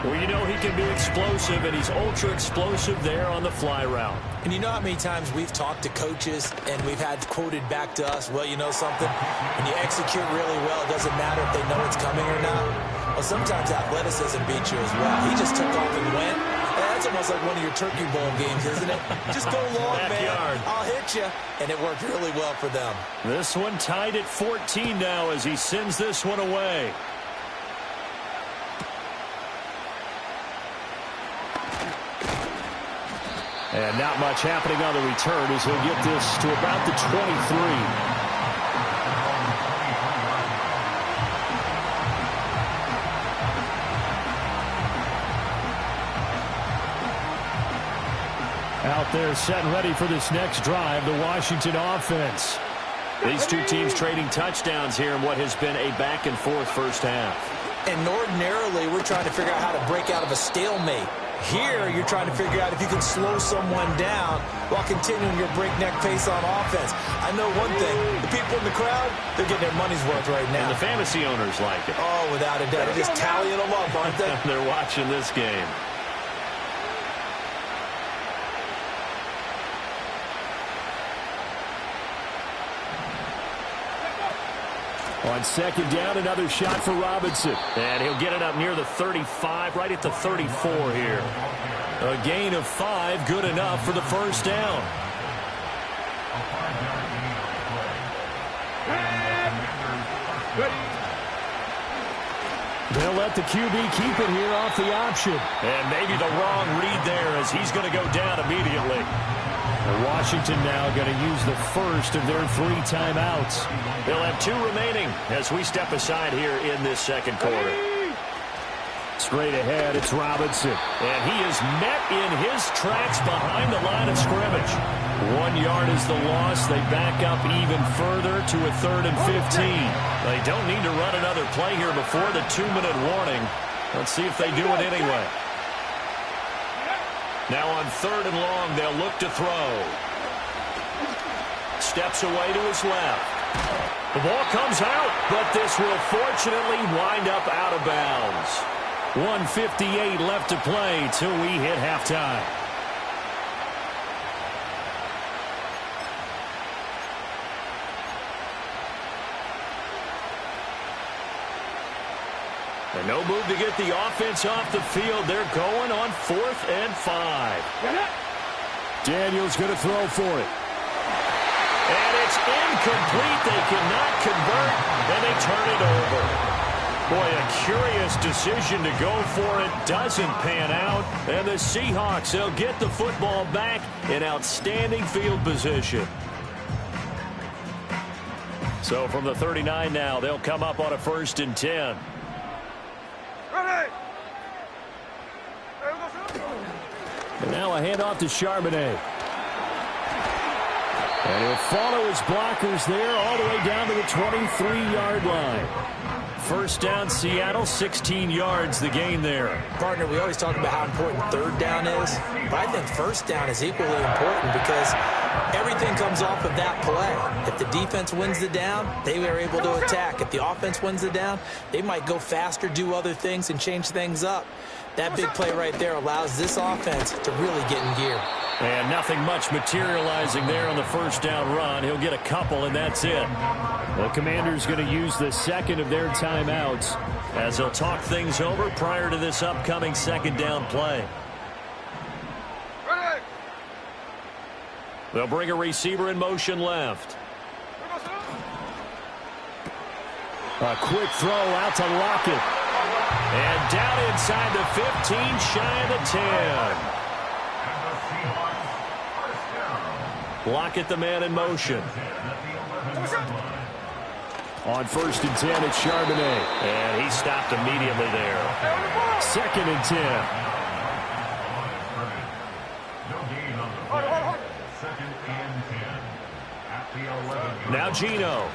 Well, you know he can be explosive, and he's ultra explosive there on the fly route. And you know how many times we've talked to coaches and we've had quoted back to us, well, you know something? When you execute really well, it doesn't matter if they know it's coming or not. Well, sometimes athleticism beats you as well. He just took off and went. That's almost like one of your Turkey Bowl games, isn't it? Just go long, man. I'll hit you. And it worked really well for them. This one tied at 14 now as he sends this one away. And not much happening on the return as he'll get this to about the 23. Out there set and ready for this next drive, the Washington offense. These two teams trading touchdowns here in what has been a back-and-forth first half. And ordinarily, we're trying to figure out how to break out of a stalemate. Here, you're trying to figure out if you can slow someone down while continuing your breakneck pace on offense. I know one thing. The people in the crowd, they're getting their money's worth right now. And the fantasy owners like it. Oh, without a doubt. They're just tallying them up, aren't they? They're watching this game. On second down, another shot for Robinson. And he'll get it up near the 35, right at the 34 here. A gain of 5, good enough for the first down. They'll let the QB keep it here off the option. And maybe the wrong read there as he's going to go down immediately. Washington now going to use the first of their 3 timeouts. They'll have 2 remaining as we step aside here in this second quarter. Straight ahead, it's Robinson. And he is met in his tracks behind the line of scrimmage. 1 yard is the loss. They back up even further to a 3rd and 15. They don't need to run another play here before the 2-minute warning. Let's see if they do it anyway. Now on 3rd and long, they'll look to throw. Steps away to his left. The ball comes out, but this will fortunately wind up out of bounds. 1:58 left to play till we hit halftime. And no move to get the offense off the field. They're going on 4th and 5. Daniels going to throw for it. And it's incomplete. They cannot convert, and they turn it over. Boy, a curious decision to go for it. Doesn't pan out. And the Seahawks, they'll get the football back in outstanding field position. So from the 39 now, they'll come up on a 1st and 10. And now a handoff to Charbonnet. And he'll follow his blockers there all the way down to the 23-yard line. First down, Seattle, 16 yards the gain there. Partner, we always talk about how important 3rd down is, but I think 1st down is equally important because everything comes off of that play. If the defense wins the down, they are able to attack. If the offense wins the down, they might go faster, do other things, and change things up. That big play right there allows this offense to really get in gear. And nothing much materializing there on the first down run. He'll get a couple, and that's it. The Commanders going to use the 2nd of their timeouts as they'll talk things over prior to this upcoming 2nd down play. They'll bring a receiver in motion left. A quick throw out to Lockett. And down inside the 15, shy of the 10. And the Seahawks first down. Block at the man in motion. On 1st and 10, it's Charbonnet. And he stopped immediately there. 2nd and 10. No gain on the play. 2nd and 10. At the 11. Now Geno.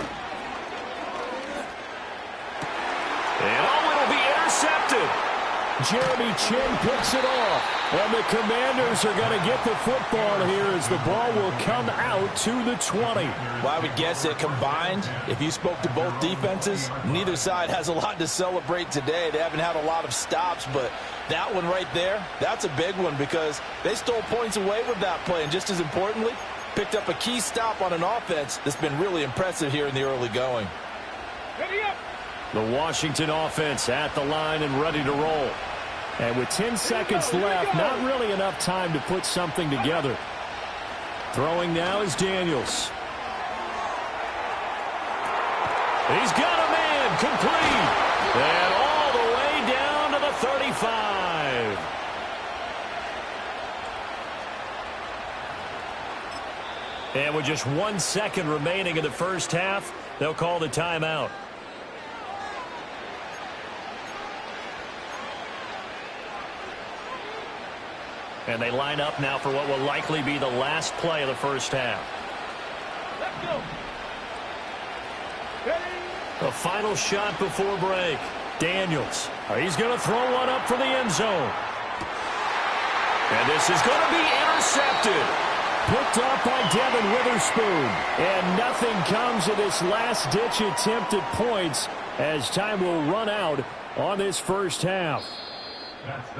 And it'll be intercepted. Jeremy Chinn picks it off. And the Commanders are going to get the football here as the ball will come out to the 20. Well, I would guess that combined, if you spoke to both defenses, neither side has a lot to celebrate today. They haven't had a lot of stops, but that one right there, that's a big one because they stole points away with that play. And just as importantly, picked up a key stop on an offense that's been really impressive here in the early going. Ready up. The Washington offense at the line and ready to roll. And with 10 seconds left, not really enough time to put something together. Throwing now is Daniels. He's got a man complete. And all the way down to the 35. And with just 1 second remaining in the first half, they'll call the timeout. And they line up now for what will likely be the last play of the first half. Let's go. Ready. A final shot before break. Daniels. He's going to throw one up for the end zone. And this is going to be intercepted. Picked up by Devin Witherspoon. And nothing comes of this last-ditch attempt at points as time will run out on this first half.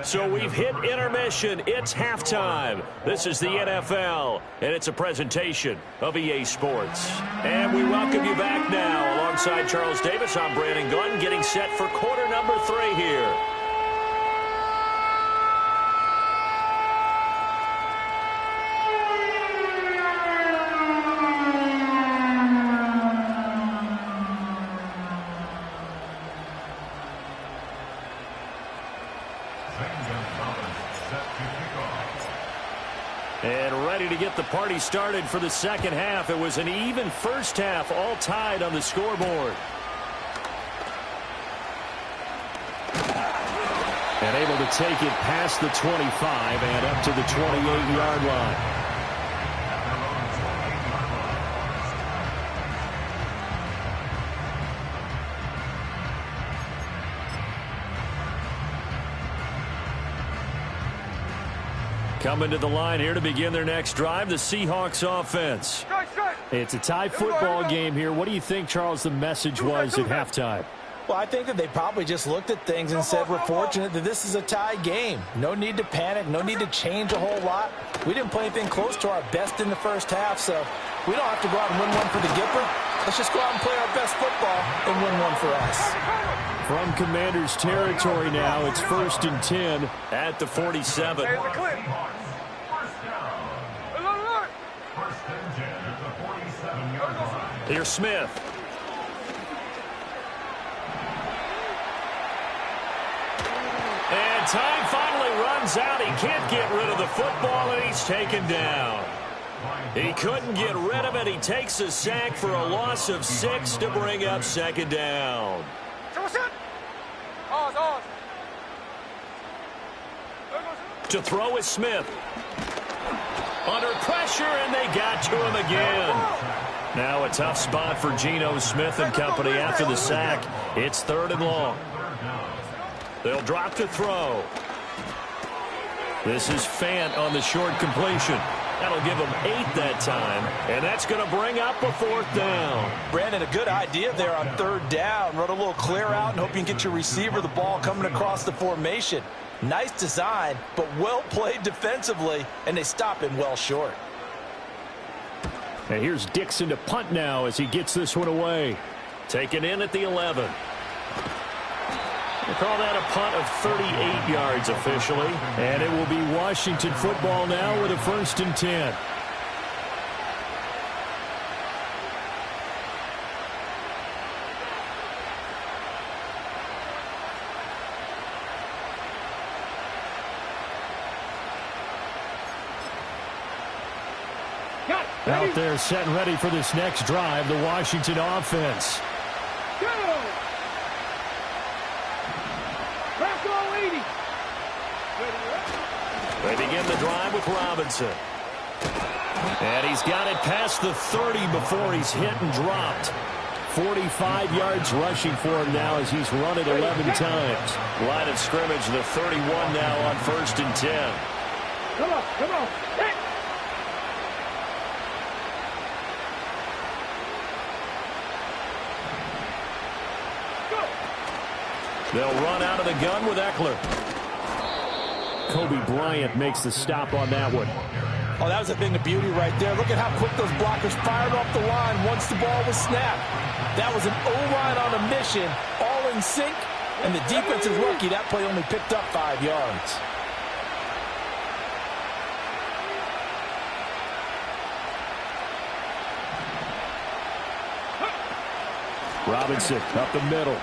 So we've hit intermission. It's halftime. This is the NFL, and it's a presentation of EA Sports. And we welcome you back now. Alongside Charles Davis, I'm Brandon Gunn, getting set for quarter number 3 here. And ready to get the party started for the second half. It was an even first half, all tied on the scoreboard. And able to take it past the 25 and up to the 28-yard line. Coming to the line here to begin their next drive, the Seahawks offense. It's a tie football game here. What do you think, Charles, the message was at halftime? Well, I think that they probably just looked at things and said, we're fortunate that this is a tie game. No need to panic, no need to change a whole lot. We didn't play anything close to our best in the first half, so we don't have to go out and win one for the Gipper. Let's just go out and play our best football and win one for us. From Commanders territory now, it's 1st and 10 at the 47. Here's Smith. And time finally runs out. He can't get rid of the football, and he's taken down. He couldn't get rid of it. He takes a sack for a loss of 6 to bring up 2nd down. To throw is Smith. Under pressure, and they got to him again. Now a tough spot for Geno Smith and company after the sack. It's 3rd and long. They'll drop to throw. This is Fant on the short completion. That'll give him 8 that time, and that's going to bring up a 4th down. Brandon, a good idea there on 3rd down. Run a little clear out and hope you can get your receiver the ball coming across the formation. Nice design, but well played defensively, and they stop him well short. And here's Dixon to punt now as he gets this one away. Taken in at the 11. We'll call that a punt of 38 yards officially. And it will be Washington football now with a 1st and 10. Out there set and ready for this next drive, the Washington offense. Go! Back all 80. They begin the drive with Robinson. And he's got it past the 30 before he's hit and dropped. 45 yards rushing for him now as he's run it 11 times. Line of scrimmage, the 31 now on 1st and 10. Come on, come on. Hit! They'll run out of the gun with Eckler. Kobe Bryant makes the stop on that one. Oh, that was a thing of beauty right there. Look at how quick those blockers fired off the line once the ball was snapped. That was an O-line on a mission, all in sync, and the defense is lucky that play only picked up 5 yards. Robinson up the middle.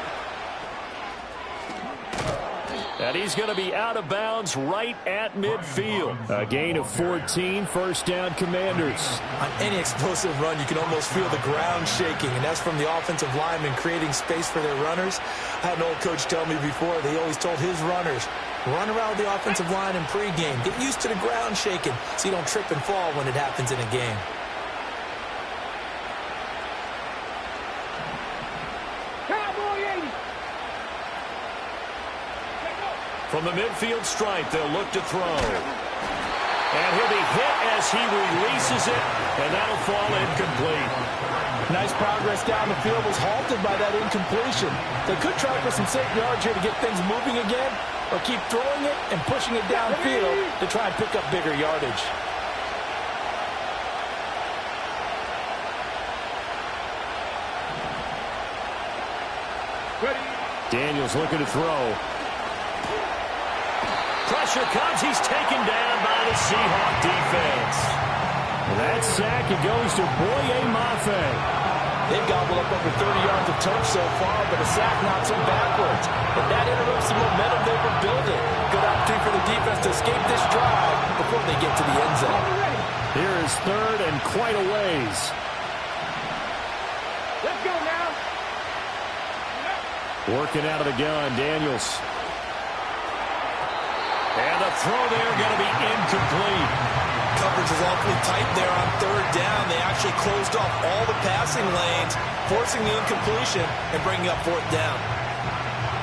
And he's going to be out of bounds right at midfield. A gain of 14, first down Commanders. On any explosive run, you can almost feel the ground shaking, and that's from the offensive linemen creating space for their runners. I had an old coach tell me before, they always told his runners, run around the offensive line in pregame. Get used to the ground shaking so you don't trip and fall when it happens in a game. From the midfield stripe, they'll look to throw. And he'll be hit as he releases it, and that'll fall incomplete. Nice progress down the field, was halted by that incompletion. They could try for some safe yards here to get things moving again, or keep throwing it and pushing it downfield to try and pick up bigger yardage. Daniels looking to throw. Pressure comes. He's taken down by the Seahawk defense. That sack, it goes to Boye Mafe. They've gobbled up over 30 yards of turf so far, but a sack knocks them backwards. But that interrupts the momentum they were building. Good opportunity for the defense to escape this drive before they get to the end zone. Here is third and quite a ways. Let's go now. Working out of the gun, Daniels. And the throw there going to be incomplete. Coverage is awfully tight there on third down. They actually closed off all the passing lanes, forcing the incompletion and bringing up fourth down.